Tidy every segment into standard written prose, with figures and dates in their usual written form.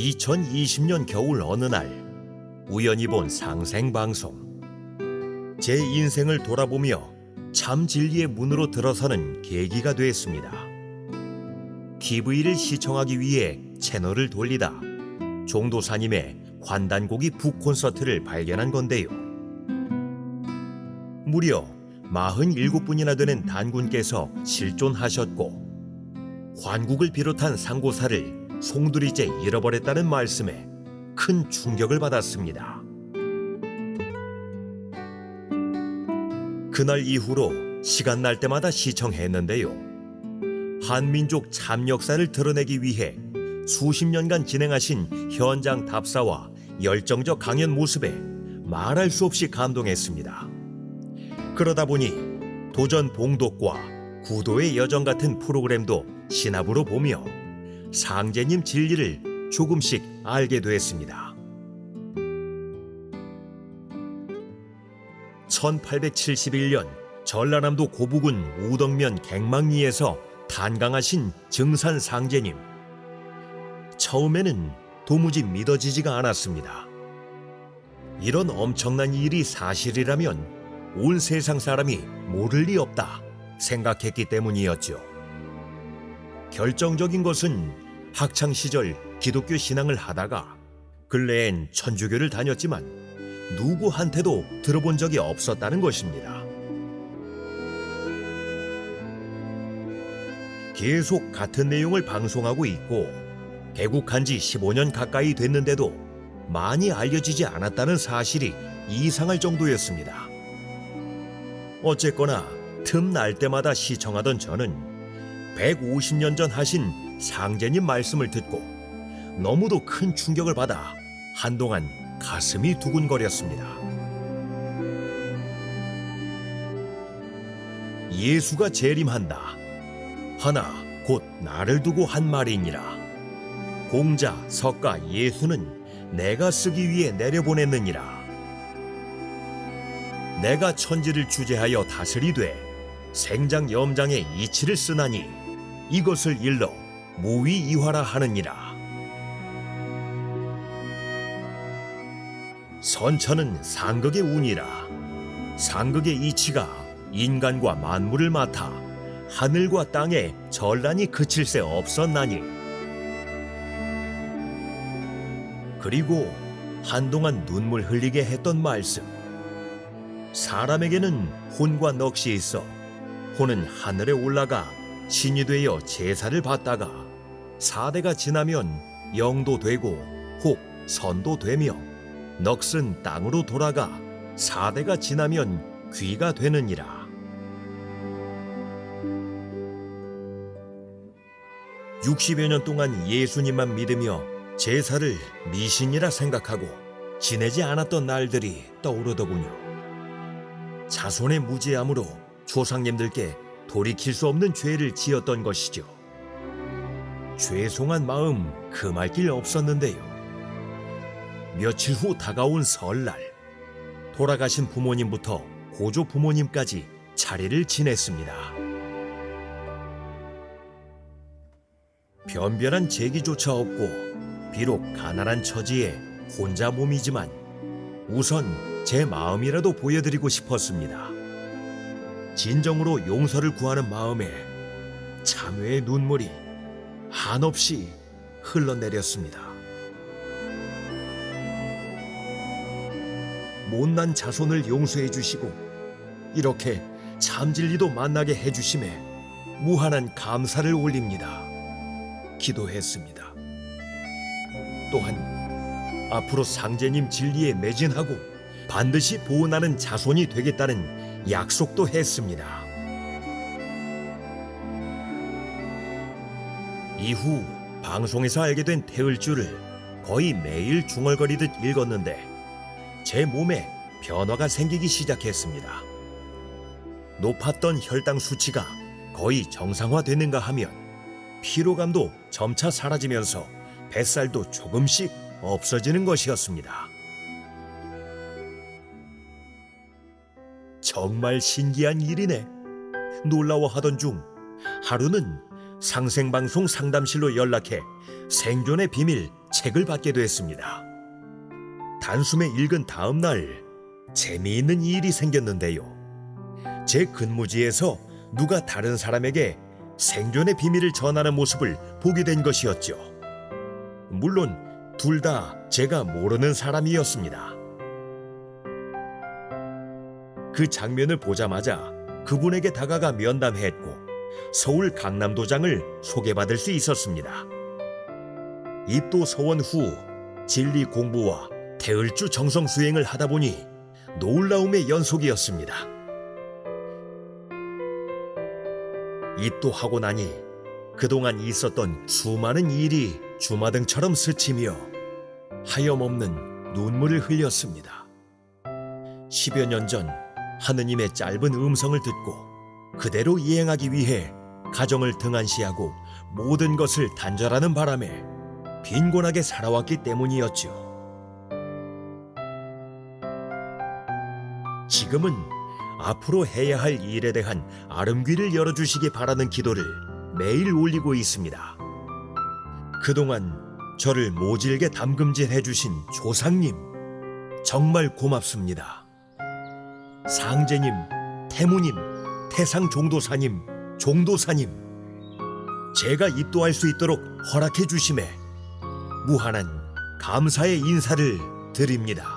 2020년 겨울 어느 날 우연히 본 상생방송. 제 인생을 돌아보며 참 진리의 문으로 들어서는 계기가 되었습니다. TV를 시청하기 위해 채널을 돌리다 종도사님의 환단고기 북콘서트를 발견한 건데요. 무려 47분이나 되는 단군께서 실존하셨고 환국을 비롯한 상고사를 송두리째 잃어버렸다는 말씀에 큰 충격을 받았습니다. 그날 이후로 시간 날 때마다 시청했는데요. 한민족 참 역사를 드러내기 위해 수십 년간 진행하신 현장 답사와 열정적 강연 모습에 말할 수 없이 감동했습니다. 그러다 보니 도전 봉독과 구도의 여정 같은 프로그램도 신압으로 보며 상제님 진리를 조금씩 알게 됐습니다. 1871년 전라남도 고부군 우덕면 갱망리에서 탄강하신 증산 상제님. 처음에는 도무지 믿어지지가 않았습니다. 이런 엄청난 일이 사실이라면 온 세상 사람이 모를 리 없다 생각했기 때문이었죠. 결정적인 것은 학창시절 기독교 신앙을 하다가 근래엔 천주교를 다녔지만 누구한테도 들어본 적이 없었다는 것입니다. 계속 같은 내용을 방송하고 있고 개국한 지 15년 가까이 됐는데도 많이 알려지지 않았다는 사실이 이상할 정도였습니다. 어쨌거나 틈날 때마다 시청하던 저는 150년 전 하신 상제님 말씀을 듣고 너무도 큰 충격을 받아 한동안 가슴이 두근거렸습니다. 예수가 재림한다. 하나 곧 나를 두고 한 말이니라. 공자 석가 예수는 내가 쓰기 위해 내려보냈느니라. 내가 천지를 주재하여 다스리되 생장 염장의 이치를 쓰나니 이것을 일러 무위이화라 하느니라. 선천은 상극의 운이라. 상극의 이치가 인간과 만물을 맡아 하늘과 땅에 전란이 그칠 새 없었나니. 그리고 한동안 눈물 흘리게 했던 말씀. 사람에게는 혼과 넋이 있어 혼은 하늘에 올라가 신이 되어 제사를 받다가 4대가 지나면 영도 되고 혹 선도 되며 넋은 땅으로 돌아가 4대가 지나면 귀가 되느니라. 60여 년 동안 예수님만 믿으며 제사를 미신이라 생각하고 지내지 않았던 날들이 떠오르더군요. 자손의 무지함으로 조상님들께 돌이킬 수 없는 죄를 지었던 것이죠. 죄송한 마음 금할 길 없었는데요. 며칠 후 다가온 설날, 돌아가신 부모님부터 고조 부모님까지 자리를 지냈습니다. 변변한 재기조차 없고 비록 가난한 처지에 혼자 몸이지만 우선 제 마음이라도 보여드리고 싶었습니다. 진정으로 용서를 구하는 마음에 참회의 눈물이 한없이 흘러내렸습니다. 못난 자손을 용서해 주시고 이렇게 참진리도 만나게 해주심에 무한한 감사를 올립니다. 기도했습니다. 또한 앞으로 상제님 진리에 매진하고 반드시 보온하는 자손이 되겠다는 약속도 했습니다. 이후 방송에서 알게 된 태을주를 거의 매일 중얼거리듯 읽었는데 제 몸에 변화가 생기기 시작했습니다. 높았던 혈당 수치가 거의 정상화되는가 하면 피로감도 점차 사라지면서 뱃살도 조금씩 없어지는 것이었습니다. 정말 신기한 일이네. 놀라워하던 중 하루는 상생방송 상담실로 연락해 생존의 비밀 책을 받게 됐습니다. 단숨에 읽은 다음 날 재미있는 일이 생겼는데요. 제 근무지에서 누가 다른 사람에게 생존의 비밀을 전하는 모습을 보게 된 것이었죠. 물론 둘 다 제가 모르는 사람이었습니다. 그 장면을 보자마자 그분에게 다가가 면담했고 서울 강남도장을 소개받을 수 있었습니다. 입도 서원 후 진리 공부와 태을주 정성 수행을 하다 보니 놀라움의 연속이었습니다. 입도하고 나니 그동안 있었던 수많은 일이 주마등처럼 스치며 하염없는 눈물을 흘렸습니다. 10여 년 전 하느님의 짧은 음성을 듣고 그대로 이행하기 위해 가정을 등한시하고 모든 것을 단절하는 바람에 빈곤하게 살아왔기 때문이었죠. 지금은 앞으로 해야 할 일에 대한 아름귀를 열어주시기 바라는 기도를 매일 올리고 있습니다. 그동안 저를 모질게 담금질해주신 조상님, 정말 고맙습니다. 상제님, 태무님, 태상종도사님, 종도사님, 제가 입도할 수 있도록 허락해 주심에 무한한 감사의 인사를 드립니다.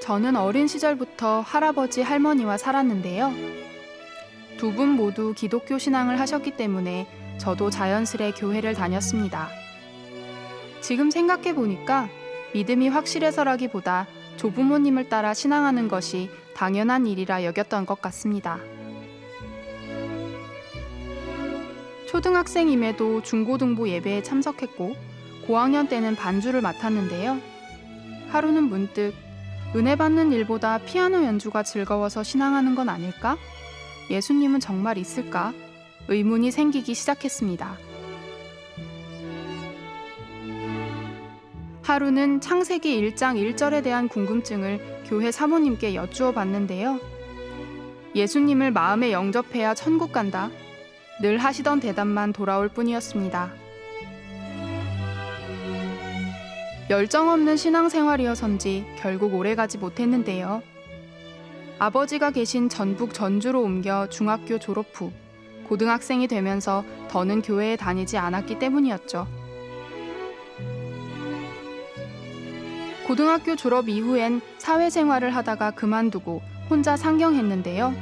저는 어린 시절부터 할아버지, 할머니와 살았는데요. 두 분 모두 기독교 신앙을 하셨기 때문에 저도 자연스레 교회를 다녔습니다. 지금 생각해 보니까 믿음이 확실해서라기보다 조부모님을 따라 신앙하는 것이 당연한 일이라 여겼던 것 같습니다. 초등학생임에도 중고등부 예배에 참석했고 고학년 때는 반주를 맡았는데요. 하루는 문득 은혜 받는 일보다 피아노 연주가 즐거워서 신앙하는 건 아닐까? 예수님은 정말 있을까? 의문이 생기기 시작했습니다. 하루는 창세기 1장 1절에 대한 궁금증을 교회 사모님께 여쭈어 봤는데요. 예수님을 마음에 영접해야 천국 간다. 늘 하시던 대답만 돌아올 뿐이었습니다. 열정 없는 신앙생활이어서인지 결국 오래가지 못했는데요. 아버지가 계신 전북 전주로 옮겨 중학교 졸업 후 고등학생이 되면서 더는 교회에 다니지 않았기 때문이었죠. 고등학교 졸업 이후엔 사회생활을 하다가 그만두고 혼자 상경했는데요.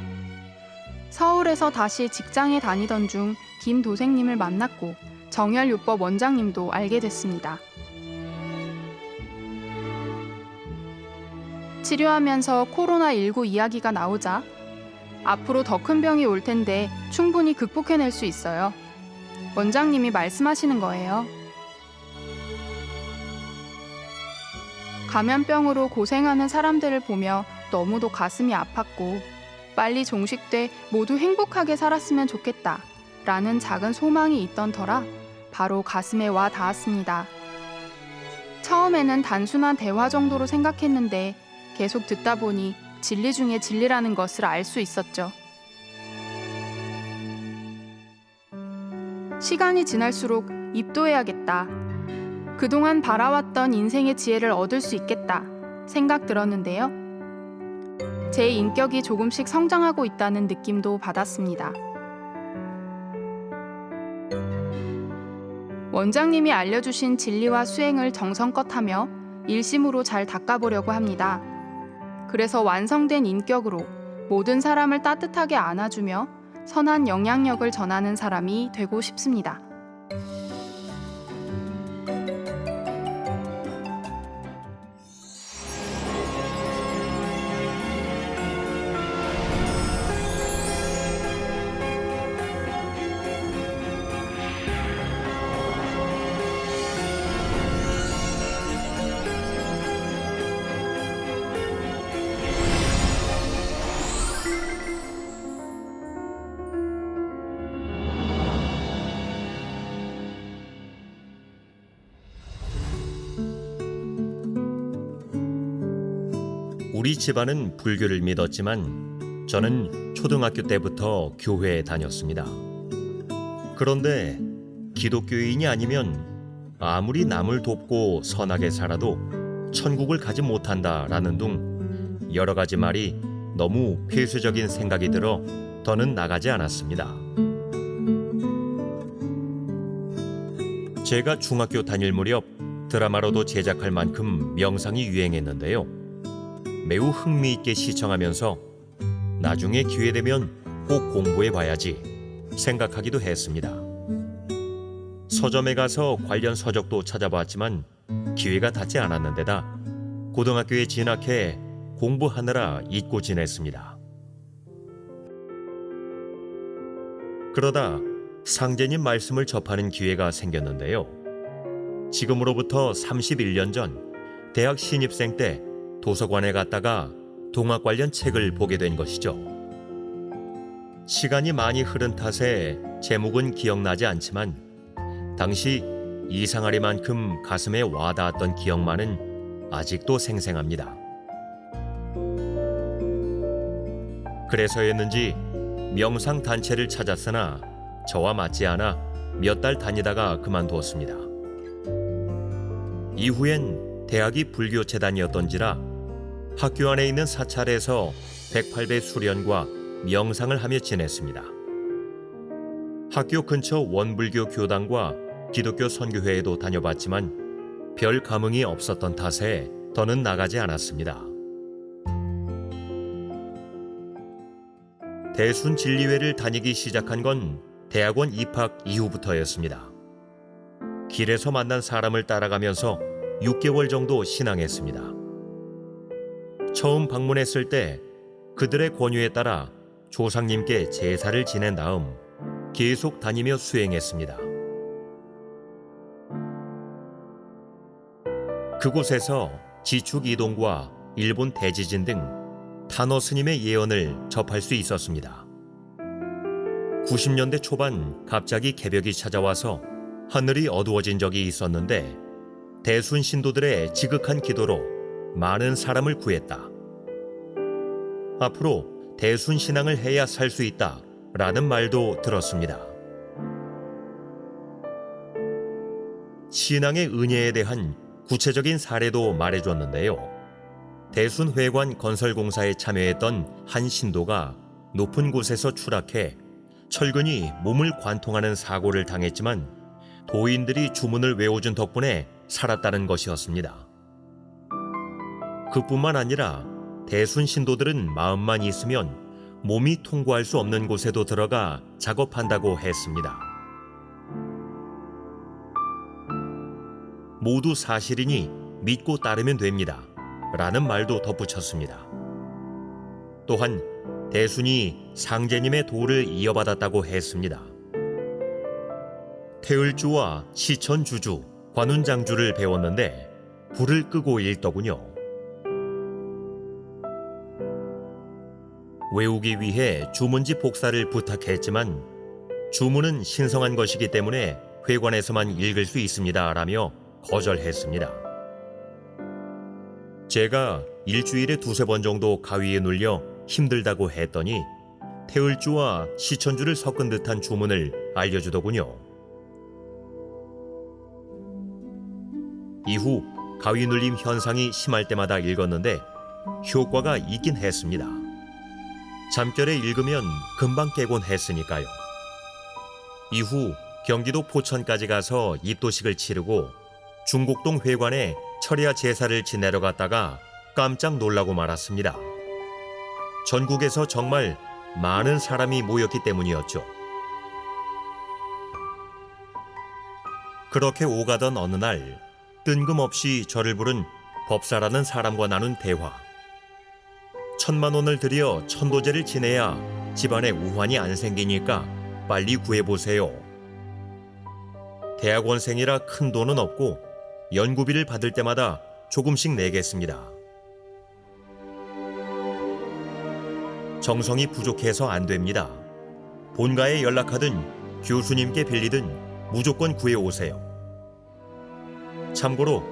서울에서 다시 직장에 다니던 중 김 도생님을 만났고 정열요법 원장님도 알게 됐습니다. 치료하면서 코로나19 이야기가 나오자 앞으로 더 큰 병이 올 텐데 충분히 극복해낼 수 있어요. 원장님이 말씀하시는 거예요. 감염병으로 고생하는 사람들을 보며 너무도 가슴이 아팠고 빨리 종식돼 모두 행복하게 살았으면 좋겠다 라는 작은 소망이 있던 터라 바로 가슴에 와 닿았습니다. 처음에는 단순한 대화 정도로 생각했는데 계속 듣다 보니 진리 중에 진리라는 것을 알 수 있었죠. 시간이 지날수록 입도해야겠다. 그동안 바라왔던 인생의 지혜를 얻을 수 있겠다 생각 들었는데요. 제 인격이 조금씩 성장하고 있다는 느낌도 받았습니다. 원장님이 알려주신 진리와 수행을 정성껏 하며 일심으로 잘 닦아보려고 합니다. 그래서 완성된 인격으로 모든 사람을 따뜻하게 안아주며 선한 영향력을 전하는 사람이 되고 싶습니다. 우리 집안은 불교를 믿었지만 저는 초등학교 때부터 교회에 다녔습니다. 그런데 기독교인이 아니면 아무리 남을 돕고 선하게 살아도 천국을 가지 못한다라는 등 여러 가지 말이 너무 폐쇄적인 생각이 들어 더는 나가지 않았습니다. 제가 중학교 다닐 무렵 드라마로도 제작할 만큼 명상이 유행했는데요. 매우 흥미있게 시청하면서 나중에 기회되면 꼭 공부해봐야지 생각하기도 했습니다. 서점에 가서 관련 서적도 찾아봤지만 기회가 닿지 않았는데다 고등학교에 진학해 공부하느라 잊고 지냈습니다. 그러다 상제님 말씀을 접하는 기회가 생겼는데요. 지금으로부터 31년 전 대학 신입생 때 도서관에 갔다가 동화 관련 책을 보게 된 것이죠. 시간이 많이 흐른 탓에 제목은 기억나지 않지만 당시 이상하리만큼 가슴에 와닿았던 기억만은 아직도 생생합니다. 그래서였는지 명상 단체를 찾았으나 저와 맞지 않아 몇 달 다니다가 그만두었습니다. 이후엔 대학이 불교재단이었던지라 학교 안에 있는 사찰에서 108배 수련과 명상을 하며 지냈습니다. 학교 근처 원불교 교당과 기독교 선교회에도 다녀봤지만 별 감흥이 없었던 탓에 더는 나가지 않았습니다. 대순진리회를 다니기 시작한 건 대학원 입학 이후부터였습니다. 길에서 만난 사람을 따라가면서 6개월 정도 신앙했습니다. 처음 방문했을 때 그들의 권유에 따라 조상님께 제사를 지낸 다음 계속 다니며 수행했습니다. 그곳에서 지축 이동과 일본 대지진 등 탄어 스님의 예언을 접할 수 있었습니다. 90년대 초반 갑자기 개벽이 찾아와서 하늘이 어두워진 적이 있었는데 대순 신도들의 지극한 기도로 많은 사람을 구했다. 앞으로 대순 신앙을 해야 살 수 있다 라는 말도 들었습니다. 신앙의 은혜에 대한 구체적인 사례도 말해줬는데요. 대순회관 건설공사에 참여했던 한 신도가 높은 곳에서 추락해 철근이 몸을 관통하는 사고를 당했지만 도인들이 주문을 외워준 덕분에 살았다는 것이었습니다. 그뿐만 아니라 대순 신도들은 마음만 있으면 몸이 통과할 수 없는 곳에도 들어가 작업한다고 했습니다. 모두 사실이니 믿고 따르면 됩니다. 라는 말도 덧붙였습니다. 또한 대순이 상제님의 도를 이어받았다고 했습니다. 태을주와 시천주주, 관운장주를 배웠는데 불을 끄고 읽더군요. 외우기 위해 주문지 복사를 부탁했지만 주문은 신성한 것이기 때문에 회관에서만 읽을 수 있습니다 라며 거절했습니다. 제가 일주일에 2-3번 정도 가위에 눌려 힘들다고 했더니 태을주와 시천주를 섞은 듯한 주문을 알려주더군요. 이후 가위 눌림 현상이 심할 때마다 읽었는데 효과가 있긴 했습니다. 잠결에 읽으면 금방 깨곤 했으니까요. 이후 경기도 포천까지 가서 입도식을 치르고 중곡동 회관에 철야 제사를 지내러 갔다가 깜짝 놀라고 말았습니다. 전국에서 정말 많은 사람이 모였기 때문이었죠. 그렇게 오가던 어느 날 뜬금없이 저를 부른 법사라는 사람과 나눈 대화. 1,000만 원을 들여 천도제를 지내야 집안에 우환이 안 생기니까 빨리 구해보세요. 대학원생이라 큰 돈은 없고 연구비를 받을 때마다 조금씩 내겠습니다. 정성이 부족해서 안 됩니다. 본가에 연락하든 교수님께 빌리든 무조건 구해오세요. 참고로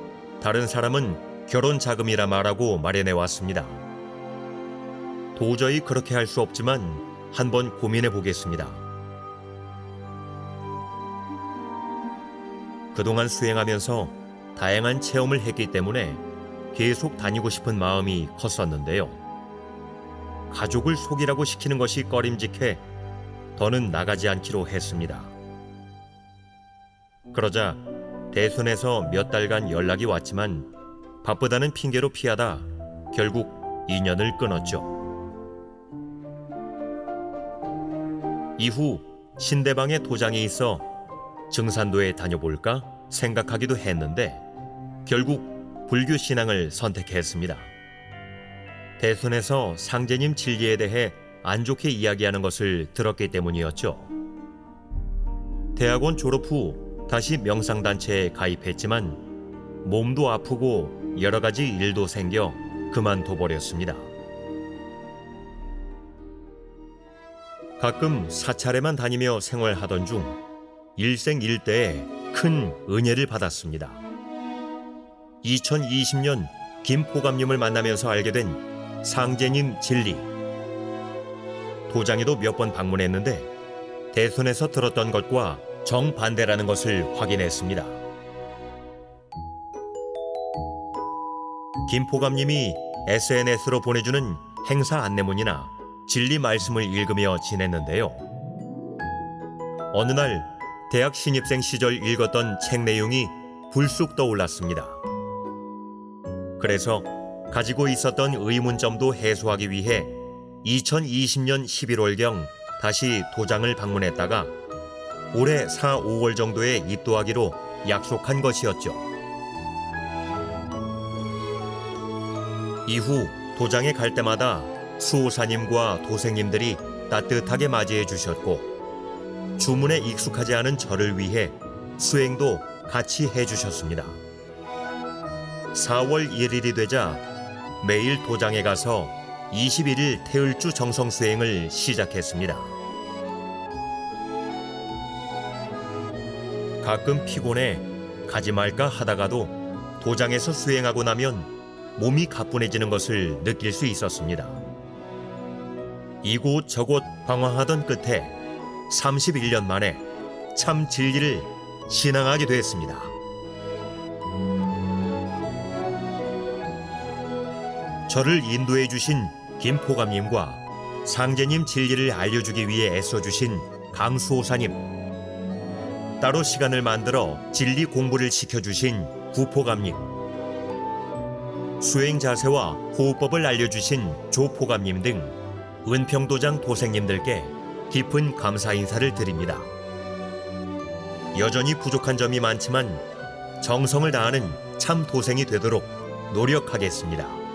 다른 사람은 결혼 자금이라 말하고 마련해왔습니다. 도저히 그렇게 할 수 없지만 한번 고민해 보겠습니다. 그동안 수행하면서 다양한 체험을 했기 때문에 계속 다니고 싶은 마음이 컸었는데요. 가족을 속이라고 시키는 것이 꺼림직해 더는 나가지 않기로 했습니다. 그러자 대선에서 몇 달간 연락이 왔지만 바쁘다는 핑계로 피하다 결국 인연을 끊었죠. 이후 신대방에 도장이 있어 증산도에 다녀볼까 생각하기도 했는데 결국 불교 신앙을 선택했습니다. 대선에서 상제님 진리에 대해 안 좋게 이야기하는 것을 들었기 때문이었죠. 대학원 졸업 후 다시 명상단체에 가입했지만 몸도 아프고 여러 가지 일도 생겨 그만둬버렸습니다. 가끔 사찰에만 다니며 생활하던 중 일생일대에 큰 은혜를 받았습니다. 2020년 김포감님을 만나면서 알게 된 상제님 진리. 도장에도 몇 번 방문했는데 대선에서 들었던 것과 정반대라는 것을 확인했습니다. 김포감님이 SNS로 보내주는 행사 안내문이나 진리 말씀을 읽으며 지냈는데요. 어느 날 대학 신입생 시절 읽었던 책 내용이 불쑥 떠올랐습니다. 그래서 가지고 있었던 의문점도 해소하기 위해 2020년 11월경 다시 도장을 방문했다가 올해 4, 5월 정도에 입도하기로 약속한 것이었죠. 이후 도장에 갈 때마다 수호사님과 도생님들이 따뜻하게 맞이해 주셨고 주문에 익숙하지 않은 저를 위해 수행도 같이 해주셨습니다. 4월 1일이 되자 매일 도장에 가서 21일 태을주 정성 수행을 시작했습니다. 가끔 피곤해 가지 말까 하다가도 도장에서 수행하고 나면 몸이 가뿐해지는 것을 느낄 수 있었습니다. 이곳 저곳 방황하던 끝에 31년 만에 참 진리를 신앙하게 됐습니다. 저를 인도해 주신 김포감님과 상제님 진리를 알려주기 위해 애써주신 강수호사님, 따로 시간을 만들어 진리 공부를 시켜주신 구포감님, 수행 자세와 호흡법을 알려주신 조포감님 등 은평도장 도생님들께 깊은 감사 인사를 드립니다. 여전히 부족한 점이 많지만 정성을 다하는 참 도생이 되도록 노력하겠습니다.